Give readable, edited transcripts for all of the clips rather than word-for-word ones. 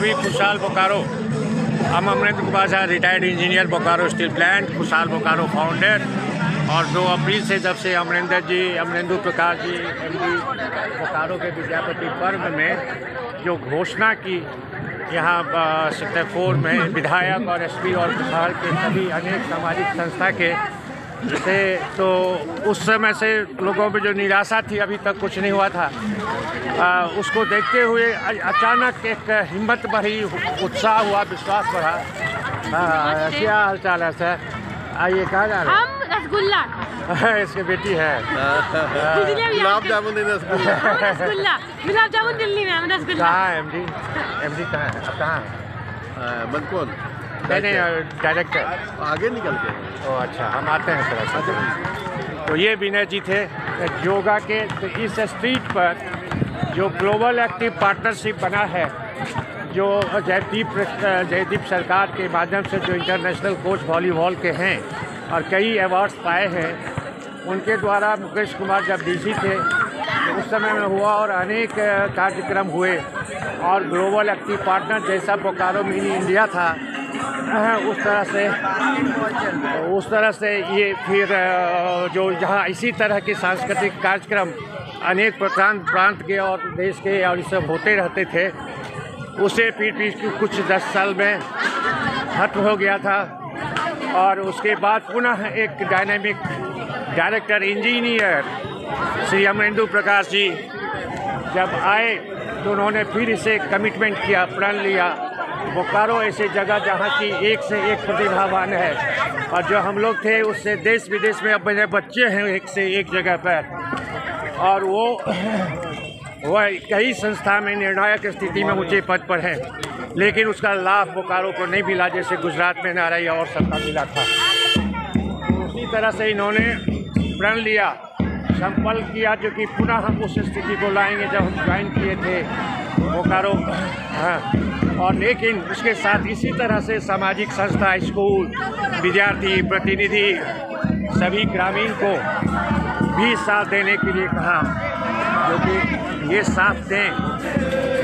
अभी खुशहाल बोकारो, हम Amrendra Kumar Jha, retired engineer, Bokaro steel plant, Khushhal Bokaro founder. और 2 अप्रैल से जब से अमरेंद्र प्रकाश जी MD बोकारो के विद्यापति पर्व में जो घोषणा की, यहाँ सेक्टर 4 में विधायक और SP और बिहार के सभी अनेक सामाजिक संस्था के थे, तो उस समय से लोगों में जो निराशा थी, अभी तक कुछ नहीं हुआ था, उसको देखते हुए अचानक एक हिम्मत बढ़ी, उत्साह हुआ, विश्वास बढ़ा। क्या हाल चाल है सर? आइए, कहाँ जा रहे हैं? हम रसगुल्ला इसकी बेटी है। गुलाब जामुन रसगुल्ला, गुलाब जामुन दिल्ली में, हम रसगुल्ला। कहाँ है MD कहाँ है? अब कहाँ है? कौन? नहीं, डायरेक्टर आगे निकल के। ओह अच्छा, हम आते हैं सर। तो ये विनय जी थे योगा के। तो इस स्ट्रीट पर जो ग्लोबल एक्टिव पार्टनरशिप बना है, जो जयदीप सरकार के माध्यम से जो इंटरनेशनल कोच वॉलीबॉल के हैं और कई अवार्ड्स पाए हैं, उनके द्वारा मुकेश कुमार जब DC थे तो उस समय में हुआ और अनेक कार्यक्रम हुए। और ग्लोबल एक्टिव पार्टनर जैसा बोकारो मिनी इंडिया था, उस तरह से ये फिर जो जहाँ इसी तरह के सांस्कृतिक कार्यक्रम अनेक प्रांत के और देश के और ये सब होते रहते थे, उसे फिर कुछ 10 साल में खत्म हो गया था। और उसके बाद पुनः एक dynamic director engineer Shri Amarendra Prakash ji जब आए, तो उन्होंने फिर इसे कमिटमेंट किया, प्रण लिया। बोकारो ऐसी जगह जहाँ की एक से एक प्रतिभावान है, और जो हम लोग थे उससे देश विदेश में अब मेरे बच्चे हैं एक से एक जगह पर, और वह कई संस्था में निर्णायक स्थिति में ऊंचे पद पर है, लेकिन उसका लाभ बोकारो को नहीं मिला, जैसे गुजरात में नाराई और सबका मिला था। उसी तरह से इन्होंने प्रण लिया, संकल्प किया, जो कि पुनः हम उस स्थिति को लाएंगे जब हम ज्वाइन किए थे बोकारो। और लेकिन उसके साथ इसी तरह से सामाजिक संस्था, स्कूल, विद्यार्थी, प्रतिनिधि, सभी ग्रामीण को भी साथ देने के लिए कहा, क्योंकि ये साथ दें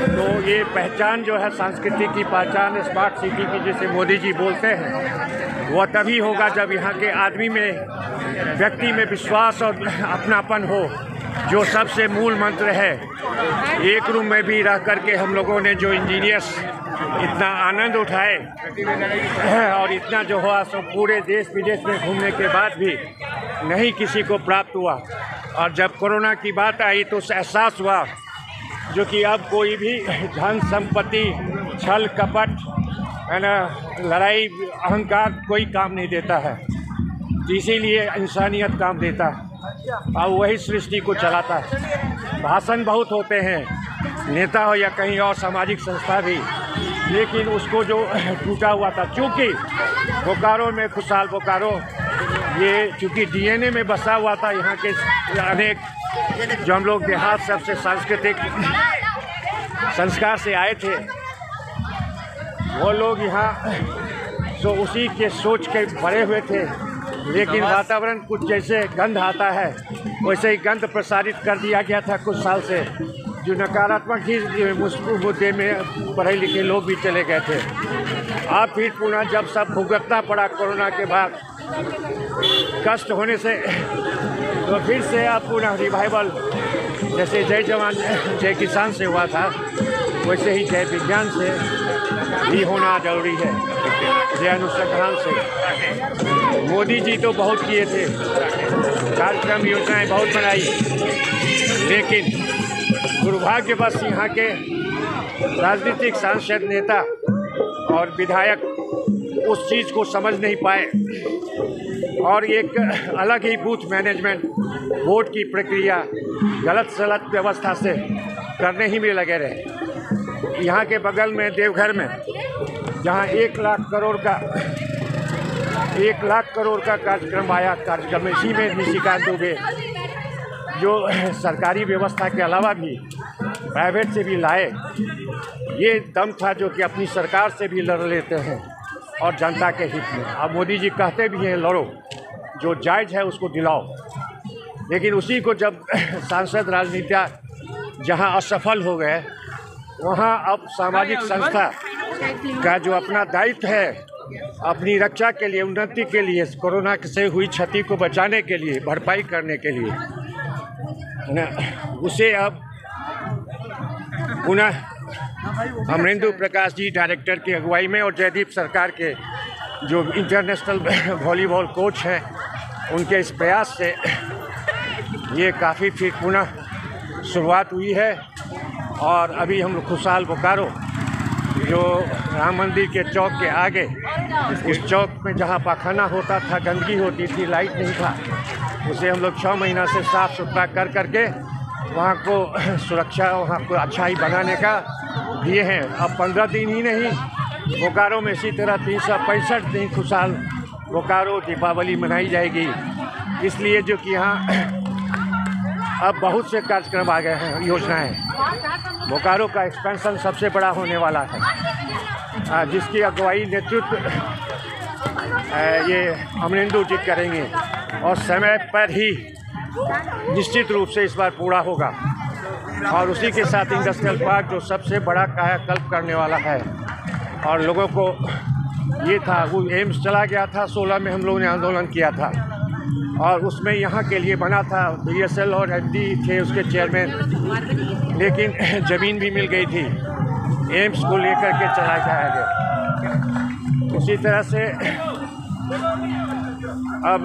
तो ये पहचान जो है, सांस्कृतिक की पहचान, स्मार्ट सिटी की जैसे मोदी जी बोलते हैं, वह तभी होगा जब यहाँ के आदमी में, व्यक्ति में विश्वास और अपनापन हो, जो सबसे मूल मंत्र है। एक रूम में भी रह करके हम लोगों ने जो इंजीनियर्स इतना आनंद उठाए और इतना जो हुआ सो पूरे देश विदेश में घूमने के बाद भी नहीं किसी को प्राप्त हुआ। और जब कोरोना की बात आई तो एहसास हुआ जो कि अब कोई भी धन संपत्ति, छल कपट, है ना, लड़ाई, अहंकार कोई काम नहीं देता है, इसीलिए इंसानियत काम देता है और वही सृष्टि को चलाता है। भाषण बहुत होते हैं, नेता हो या कहीं और सामाजिक संस्था भी, लेकिन उसको जो टूटा हुआ था, चूँकि बोकारो में खुशहाल बोकारो ये चूँकि DNA में बसा हुआ था, यहाँ के अनेक जो हम लोग देहात सबसे सांस्कृतिक संस्कार से आए थे, वो लोग यहाँ तो उसी के सोच के भरे हुए थे। लेकिन वातावरण कुछ जैसे गंध आता है वैसे ही गंध प्रसारित कर दिया गया था कुछ साल से, जो नकारात्मक ही मुद्दे में पढ़े लिखे लोग भी चले गए थे। अब फिर पुनः जब सब भुगतना पड़ा कोरोना के बाद कष्ट होने से, तो फिर से अब पुनः रिवाइवल, जैसे जय जवान जय किसान से हुआ था, वैसे ही जय विज्ञान से भी होना जरूरी है, जय अनुसंधान से। मोदी जी तो बहुत किए थे, कार्यक्रम योजनाएं बहुत बनाई, लेकिन दुर्भाग्यवश यहाँ के राजनीतिक सांसद, नेता और विधायक उस चीज़ को समझ नहीं पाए और एक अलग ही बूथ मैनेजमेंट, वोट की प्रक्रिया गलत सलत व्यवस्था से करने ही में लगे रहे। यहाँ के बगल में देवघर में जहाँ 1 लाख करोड़ का कार्यक्रम आया, कार्यक्रम इसी में निशिकांत दुबे जो सरकारी व्यवस्था के अलावा भी प्राइवेट से भी लाए, ये दम था जो कि अपनी सरकार से भी लड़ लेते हैं और जनता के हित में। अब मोदी जी कहते भी हैं लड़ो, जो जायज़ है उसको दिलाओ, लेकिन उसी को जब सांसद राजनीतिया जहां असफल हो गए, वहां अब सामाजिक संस्था का जो अपना दायित्व है अपनी रक्षा के लिए, उन्नति के लिए, कोरोना से हुई क्षति को बचाने के लिए, भरपाई करने के लिए उसे अब पुनः अमरेंदु प्रकाश जी डायरेक्टर की अगुवाई में और जयदीप सरकार के जो इंटरनेशनल वॉलीबॉल कोच हैं उनके इस प्रयास से ये काफ़ी फिर पुनः शुरुआत हुई है। और अभी हम लोग खुशहाल बोकारो जो राम मंदिर के चौक के आगे, इस चौक में जहाँ पाखाना होता था, गंदगी होती थी, लाइट नहीं था, उसे हम लोग 6 महीना से साफ़ सुथरा कर करके वहाँ को सुरक्षा, वहाँ को अच्छाई बनाने का दिए हैं। अब 15 दिन ही नहीं, बोकारो में इसी तरह 365 दिन खुशहाल बोकारो दीपावली मनाई जाएगी। इसलिए जो कि यहाँ अब बहुत से कार्यक्रम आ गए हैं, योजनाएं। बोकारो का एक्सपेंशन सबसे बड़ा होने वाला है, जिसकी अगुवाई नेतृत्व ये अमरेंदु जी करेंगे और समय पर ही निश्चित रूप से इस बार पूरा होगा। और उसी के साथ इंडस्ट्रियल पार्क जो सबसे बड़ा कायाकल्प करने वाला है। और लोगों को ये था, वो एम्स चला गया था, 16 में हम लोगों ने आंदोलन किया था और उसमें यहाँ के लिए बना था, BSL और MD थे उसके चेयरमैन, लेकिन ज़मीन भी मिल गई थी, एम्स को लेकर के चला जाया गया। उसी तरह से अब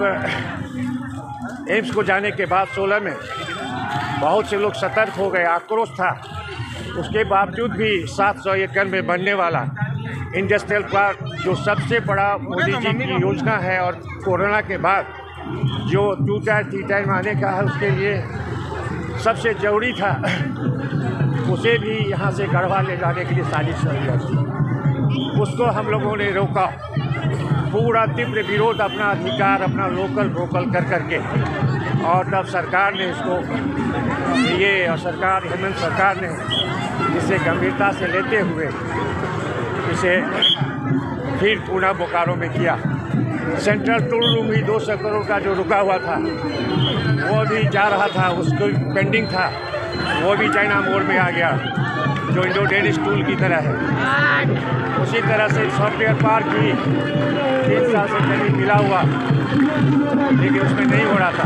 एम्स को जाने के बाद 16 में बहुत से लोग सतर्क हो गए, आक्रोश था। उसके बावजूद भी 700 एकड़ में बनने वाला इंडस्ट्रियल पार्क जो सबसे बड़ा मोदी जी की योजना है और कोरोना के बाद जो 2 टायर 3 टायर आने का है उसके लिए सबसे ज़रूरी था, उसे भी यहाँ से गढ़वा ले जाने के लिए साजिश चल रही थी। उसको हम लोगों ने रोका, पूरा तीव्र विरोध, अपना अधिकार, अपना लोकल वोकल कर करके, और तब सरकार ने इसको हेमंत सरकार ने इसे गंभीरता से लेते हुए इसे फिर पुनः बोकारो में किया। सेंट्रल टूल रूम भी 200 करोड़ का जो रुका हुआ था वो भी जा रहा था, उसको पेंडिंग था, वो भी चाइना मोड़ में आ गया जो इंडो डेनिश टूल की तरह है। उसी तरह से सॉफ्टवेयर पार्क भी 3 साल से करीब मिला हुआ, लेकिन उसमें नहीं हो रहा था,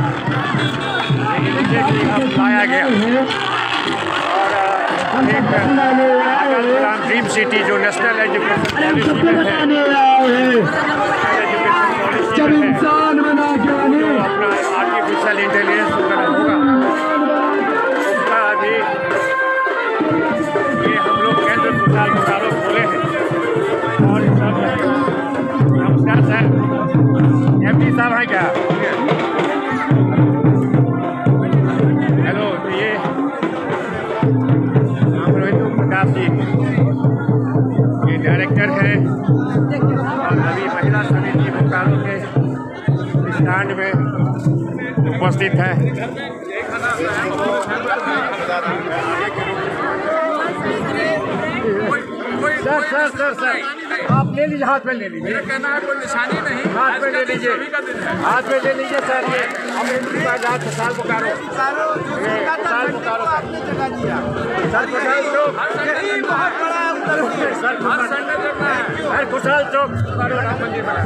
लेकिन उसे भी अब लाया गया। और एक ड्रीम सिटी जो नेशनल एजुकेशन पॉलिसी में है, अपना आर्टिफिशियल इंटेलिजेंस वगैरह होगा, उसका अभी ये हम लोग केंद्र खुशहाल बोकारो खोले हैं। और नमस्कार सर, MD साहब हैं क्या? हेलो, तो ये अमरेंदु प्रकाश जी ये डायरेक्टर हैं और अभी महिला समिति बोकारो के स्टैंड में उपस्थित है। सर आप ले लीजिए, हाथ में ले लीजिए। कहना है कोई निशानी नहीं, हाथ में ले लीजिए, हाथ में ले लीजिए सर। ये अमरेंदु का राज खुशहाल बोकारो, खुशहाल बोकारो सर, खुशहाल चौक बोकारो राम मंदिर बना।